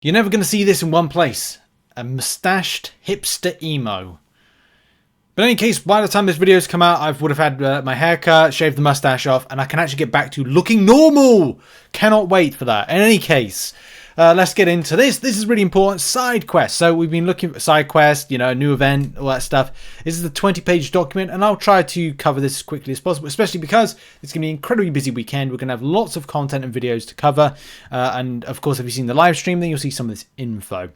You're never going to see this in one place. A mustached hipster emo. But in any case, by the time this video's come out, I would have had my hair cut, shaved the mustache off, and I can actually get back to looking normal. Cannot wait for that. In any case, let's get into this. This is really important. Side quest. So we've been looking for side quest, you know, a new event, all that stuff. This is the 20-page document, and I'll try to cover this as quickly as possible, especially because it's going to be an incredibly busy weekend. We're going to have lots of content and videos to cover. And of course, if you've seen the live stream, then you'll see some of this info,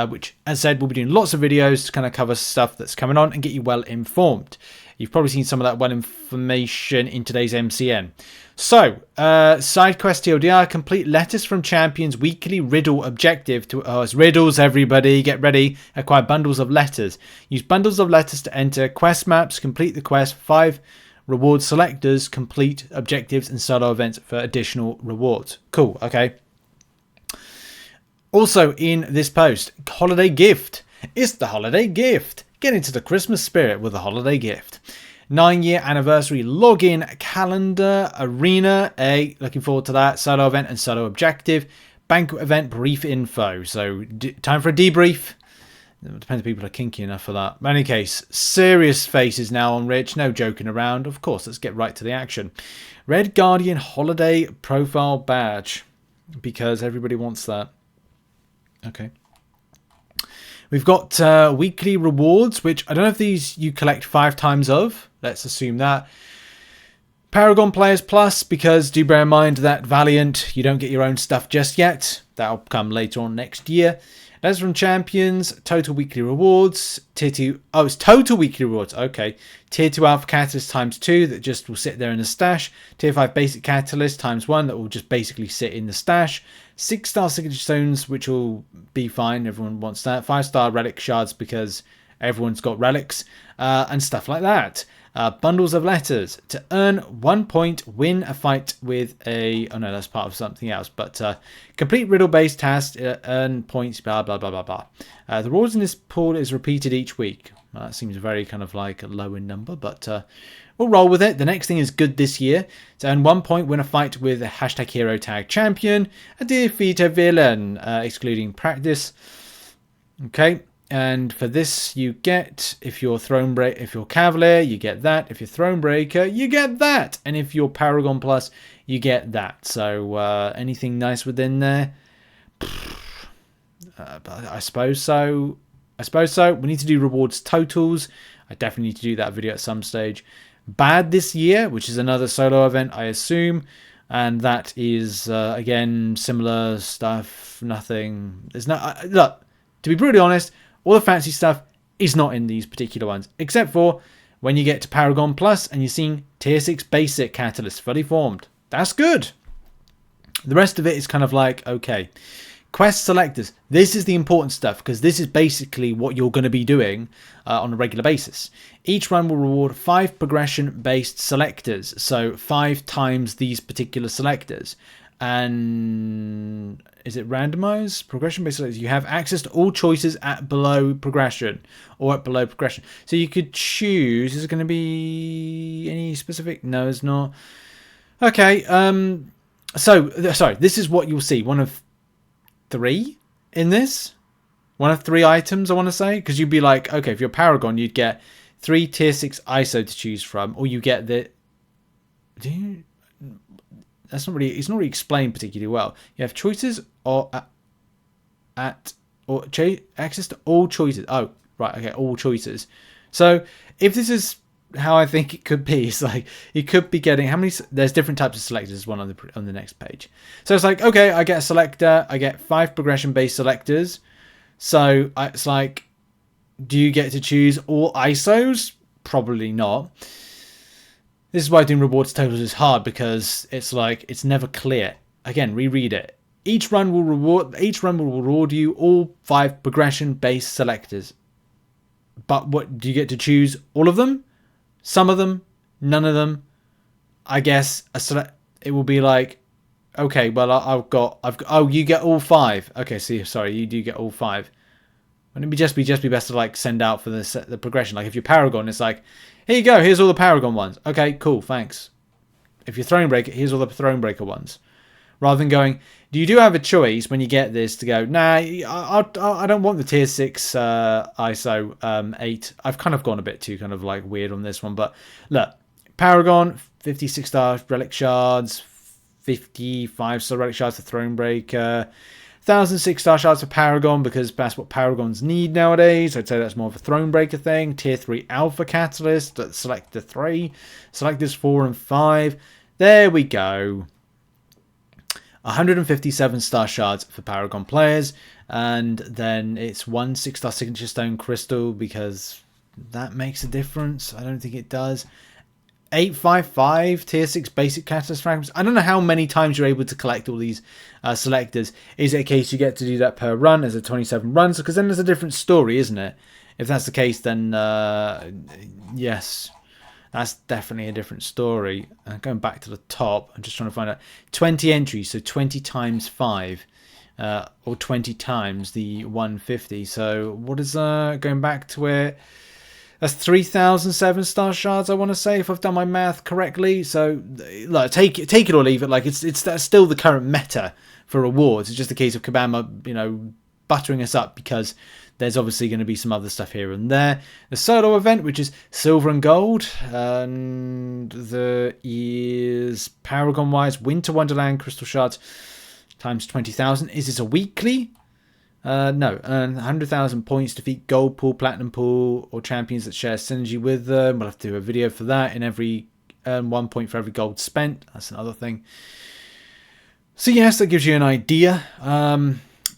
which, as I said, we'll be doing lots of videos to kind of cover stuff that's coming on and get you well informed. You've probably seen some of that well information in today's MCN. So, side quest TLDR, complete letters from champions weekly riddle objective to it's riddles, everybody, get ready, acquire bundles of letters. Use bundles of letters to enter quest maps, complete the quest, 5 reward selectors, complete objectives and solo events for additional rewards. Cool, okay. Also in this post, holiday gift. It's the holiday gift. Get into the Christmas spirit with a holiday gift. 9-year anniversary login calendar arena. Looking forward to that. Solo event and solo objective. Banquet event brief info. So time for a debrief. It depends if people are kinky enough for that. But in any case, serious faces now on Rich. No joking around. Of course, let's get right to the action. Red Guardian holiday profile badge. Because everybody wants that. Okay. We've got weekly rewards, which I don't know if these you collect 5 times of. Let's assume that. Paragon Players Plus, because do bear in mind that Valiant, you don't get your own stuff just yet. That'll come later on next year. Letters from Champions, total weekly rewards. Tier 2, oh, it's total weekly rewards. Okay. Tier 2 Alpha Catalyst times 2, that just will sit there in the stash. Tier 5 Basic Catalyst times 1, that will just basically sit in the stash. 6-star Signature Stones, which will be fine. Everyone wants that. 5-star Relic Shards, because everyone's got relics. And stuff like that. Bundles of letters. To earn 1 point, win a fight with a... Oh no, that's part of something else. But complete riddle-based tasks, earn points, blah, blah, blah, blah, blah. The rewards in this pool is repeated each week. Well, that seems very kind of like a low in number, but we'll roll with it. The next thing is good this year. To earn 1 point, win a fight with a hashtag hero tag champion. A defeat a villain, excluding practice. Okay. And for this, you get, if you're Cavalier, you get that. If you're Thronebreaker, you get that. And if you're Paragon Plus, you get that. So anything nice within there? I suppose so. We need to do rewards totals. I definitely need to do that video at some stage. Bad this year, which is another solo event, I assume. And that is, again, similar stuff. Nothing. There's no... look, to be brutally honest... All the fancy stuff is not in these particular ones, except for when you get to Paragon Plus and you're seeing Tier 6 Basic Catalyst fully formed. That's good. The rest of it is kind of like, okay. Quest selectors. This is the important stuff because this is basically what you're going to be doing on a regular basis. Each run will reward 5 progression-based selectors, so 5 times these particular selectors. And is it randomized? Progression based selectors. You have access to all choices at below progression or at below progression. So you could choose. Is it going to be any specific? No, it's not. Okay. Sorry. This is what you'll see. One of 3 in this. One of 3 items, I want to say. Because you'd be like, okay, if you're Paragon, you'd get 3 tier 6 ISO to choose from. Or you get the... It's not really explained particularly well. You have choices or access to all choices. Oh, right, okay, all choices. So if this is how I think it could be, it's like you could be getting how many? There's different types of selectors. One on the next page. So it's like, okay, I get a selector. I get 5 progression-based selectors. So it's like, do you get to choose all ISOs? Probably not. This is why doing rewards totals is hard, because it's like it's never clear. Again, reread it. Each run will reward you all 5 progression-based selectors. But what do you get to choose? All of them? Some of them? None of them? I guess it will be like, okay, well I've got oh, you get all 5. Okay, sorry, you do get all 5. Wouldn't it just be best to like send out for the progression? Like if you're Paragon, it's like, here you go, here's all the Paragon ones. Okay, cool, thanks. If you're Thronebreaker, here's all the Thronebreaker ones. Rather than going, You do have a choice when you get this to go, nah, I don't want the tier 6 ISO 8. I've kind of gone a bit too kind of like weird on this one. But look, Paragon, 56 star relic shards, 55 star relic shards for Thronebreaker, 1,006 star shards for Paragon because that's what Paragons need nowadays. I'd say that's more of a Thronebreaker thing. Tier 3 Alpha Catalyst, select the 3, select this 4 and 5. There we go. 157 star shards for Paragon players, and then it's 1 6-star signature stone crystal because that makes a difference. I don't think it does. 855 tier 6 basic catalyst fragments. I don't know how many times you're able to collect all these selectors. Is it a case you get to do that per run as a 27 runs? Because then there's a different story, isn't it? If that's the case, then yes. That's definitely a different story. Going back to the top, I'm just trying to find out. 20 entries, so 20 times 5. Or 20 times the 150. So what is going back to it? That's 3,007 star shards, I want to say, if I've done my math correctly. So like, take it or leave it. Like that's still the current meta for rewards. It's just a case of Kabam, buttering us up because there's obviously going to be some other stuff here and there. The solo event, which is silver and gold, and there is Paragon-wise Winter Wonderland crystal shards times 20,000. Is this a weekly? No, earn 100,000 points, defeat gold pool, platinum pool, or champions that share synergy with them. We'll have to do a video for that. In every earn 1 point for every gold spent. That's another thing. So yes, that gives you an idea.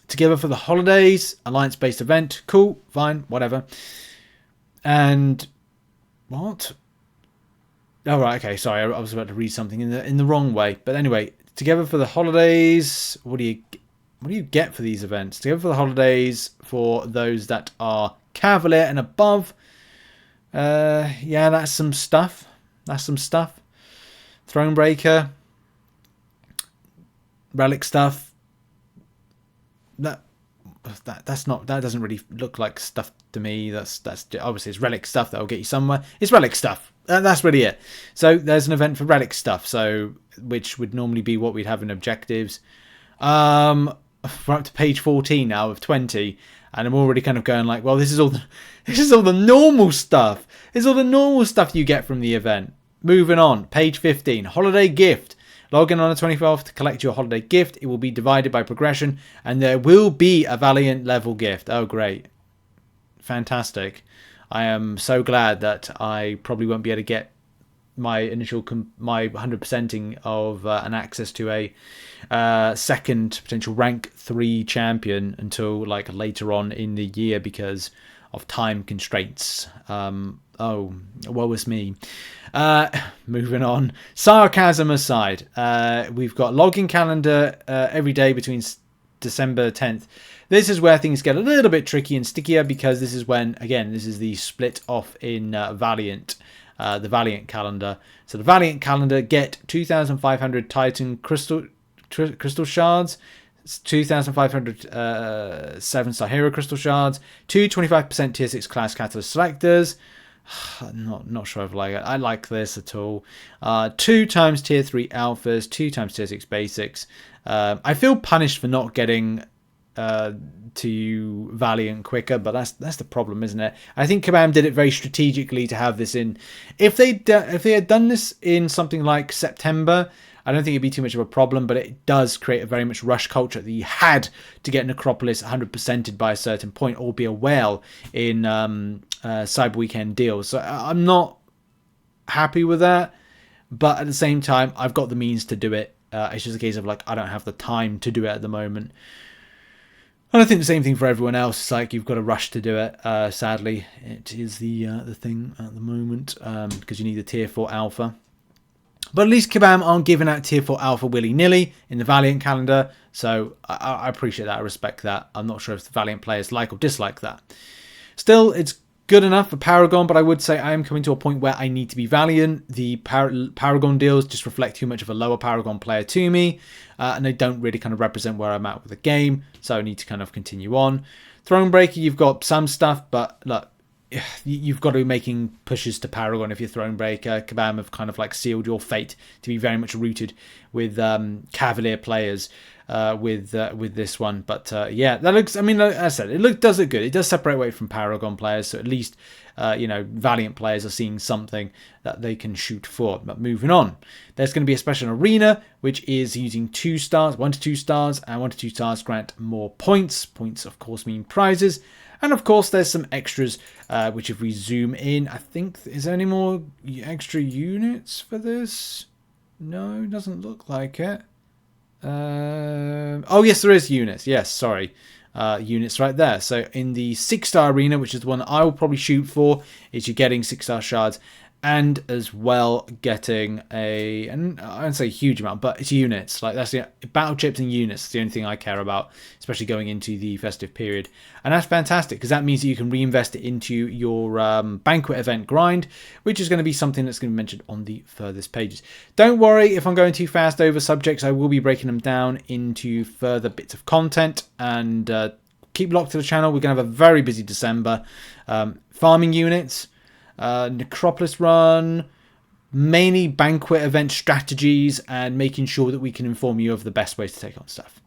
Together for the holidays, alliance-based event. Cool, fine, whatever. And what? Oh right, okay. Sorry, I was about to read something in the wrong way. But anyway, together for the holidays. What do you get for these events? Together for the holidays for those that are Cavalier and above. Yeah, that's some stuff. Thronebreaker, relic stuff. That doesn't really look like stuff to me. That's obviously it's relic stuff that'll get you somewhere. It's relic stuff. That's really it. So there's an event for relic stuff. So which would normally be what we'd have in objectives. We're up to page 14 now of 20, and I'm already kind of going like, well, this is all the normal stuff. This is all the normal stuff you get from the event. Moving on, page 15, holiday gift. Log in on the 24th to collect your holiday gift. It will be divided by progression, and there will be a Valiant level gift. Oh, great. Fantastic. I am so glad that I probably won't be able to get my initial, my 100%ing of an access to a second potential rank 3 champion until like later on in the year because of time constraints. Oh, woe is me. Moving on. Sarcasm aside, we've got login calendar every day between December 10th. This is where things get a little bit tricky and stickier because this is when, again, this is the split off in Valiant, the Valiant calendar. So the Valiant calendar, get 2,500 Titan crystal shards, 2,500 7-star hero crystal shards, 25% tier 6 class catalyst selectors. Not sure if I like this at all. 2 times tier 3 alphas, 2 times tier 6 basics. I feel punished for not getting to Valiant quicker, but that's the problem, isn't it? I think Kabam did it very strategically to have this in. If they had done this in something like September, I don't think it'd be too much of a problem, but it does create a very much rush culture that you had to get Necropolis 100%ed by a certain point or be a whale in Cyber Weekend deals. So I'm not happy with that, but at the same time, I've got the means to do it. It's just a case of like, I don't have the time to do it at the moment. And I think the same thing for everyone else. It's like you've got to rush to do it. Sadly, it is the thing at the moment because you need a tier 4 alpha. But at least Kabam aren't giving out tier 4 alpha willy-nilly in the Valiant calendar. So I appreciate that. I respect that. I'm not sure if the Valiant players like or dislike that. Still, it's good enough for Paragon, but I would say I am coming to a point where I need to be Valiant. The Paragon deals just reflect too much of a lower Paragon player to me. And they don't really kind of represent where I'm at with the game. So I need to kind of continue on. Thronebreaker, you've got some stuff, but look, you've got to be making pushes to Paragon if you're Thronebreaker. Kabam have kind of like sealed your fate to be very much rooted with Cavalier players. with this one. But yeah, that looks, I mean, like I said, does look good. It does separate away from Paragon players, so at least Valiant players are seeing something that they can shoot for. But moving on, there's going to be a special arena which is using 2 stars, 1 to 2 stars, and 1 to 2 stars grant more points. Points, of course, mean prizes. And of course, there's some extras, which if we zoom in, I think, is there any more extra units for this? No, doesn't look like it. Oh, yes, there is units. Yes, sorry. Units right there. So in the 6-star arena, which is the one that I will probably shoot for, is you're getting 6-star shards. And as well getting and I don't say a huge amount, but it's units. Like that's the battle chips and units. That's the only thing I care about, especially going into the festive period. And that's fantastic because that means that you can reinvest it into your Banquet Event grind, which is going to be something that's going to be mentioned on the furthest pages. Don't worry if I'm going too fast over subjects. I will be breaking them down into further bits of content, and keep locked to the channel. We're going to have a very busy December. Farming units. Necropolis run, mainly Banquet Event strategies, and making sure that we can inform you of the best ways to take on stuff.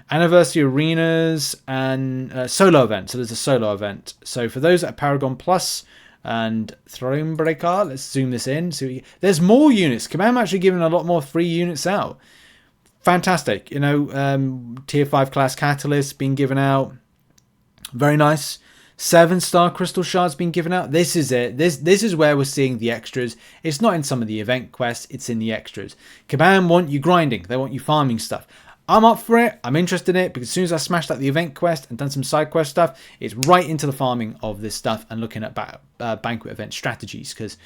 Anniversary arenas and solo event. So there's a solo event. So for those at Paragon Plus and Thronebreaker, let's zoom this in. So there's more units. Command actually giving a lot more free units out. Fantastic. Tier 5 class catalysts being given out. Very nice. 7-star crystal shards being given out. This is it. This is where we're seeing the extras. It's not in some of the event quests. It's in the extras. Kabam want you grinding. They want you farming stuff. I'm up for it. I'm interested in it because as soon as I smashed out the event quest and done some side quest stuff, it's right into the farming of this stuff and looking at Banquet Event strategies, because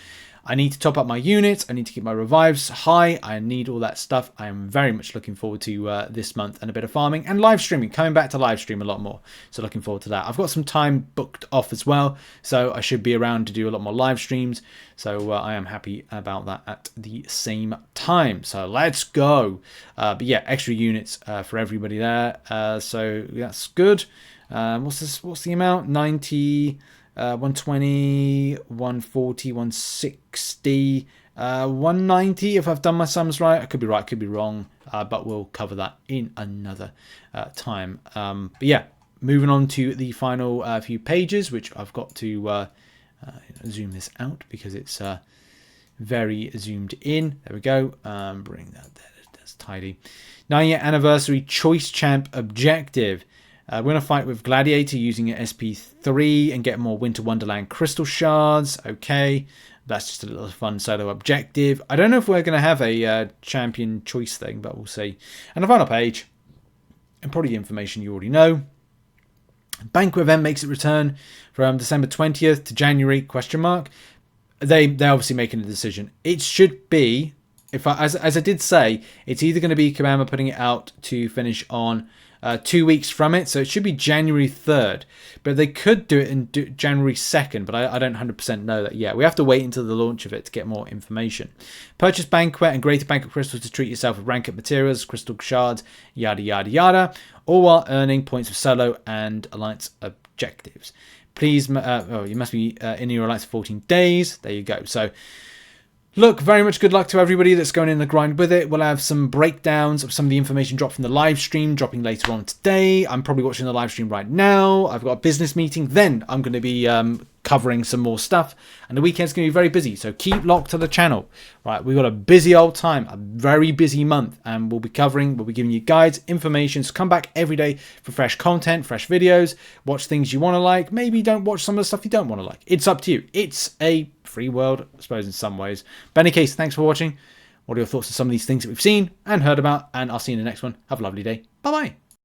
I need to top up my units. I need to keep my revives high. I need all that stuff. I am very much looking forward to this month and a bit of farming and live streaming. Coming back to live stream a lot more. So looking forward to that. I've got some time booked off as well, so I should be around to do a lot more live streams. So I am happy about that at the same time. So let's go. But yeah, extra units for everybody there. So that's good. What's this? What's the amount? 90... 120, 140, 160, 190 if I've done my sums right. I could be right, could be wrong, but we'll cover that in another time. But yeah, moving on to the final few pages, which I've got to zoom this out because it's very zoomed in. There we go. Bring that there. That's tidy. 9-year anniversary choice champ objective. We're going to fight with Gladiator using an SP3 and get more Winter Wonderland crystal shards. Okay, that's just a little fun solo objective. I don't know if we're going to have a champion choice thing, but we'll see. And the final page, and probably information you already know. Banquet Event makes its return from December 20th to January, question mark. They're obviously making a decision. It should be, as I did say, it's either going to be Kabama putting it out to finish on 2 weeks from it, so it should be January 3rd, but they could do it in January 2nd, but I don't 100% know that yet. We have to wait until the launch of it to get more information. Purchase Banquet and Greater Banquet crystals to treat yourself with ranked materials, crystal shards, yada yada yada, all while earning points of solo and alliance objectives. Please, you must be in your alliance for 14 days. There you go. So look, very much good luck to everybody that's going in the grind with it. We'll have some breakdowns of some of the information dropped from the live stream, dropping later on today. I'm probably watching the live stream right now. I've got a business meeting. Then I'm going to be covering some more stuff. And the weekend's going to be very busy. So keep locked to the channel. Right, we've got a busy old time, a very busy month. And we'll be giving you guides, information. So come back every day for fresh content, fresh videos. Watch things you want to like. Maybe don't watch some of the stuff you don't want to like. It's up to you. It's a free world, I suppose, in some ways. But in any case, thanks for watching. What are your thoughts on some of these things that we've seen and heard about? And I'll see you in the next one. Have a lovely day. Bye-bye.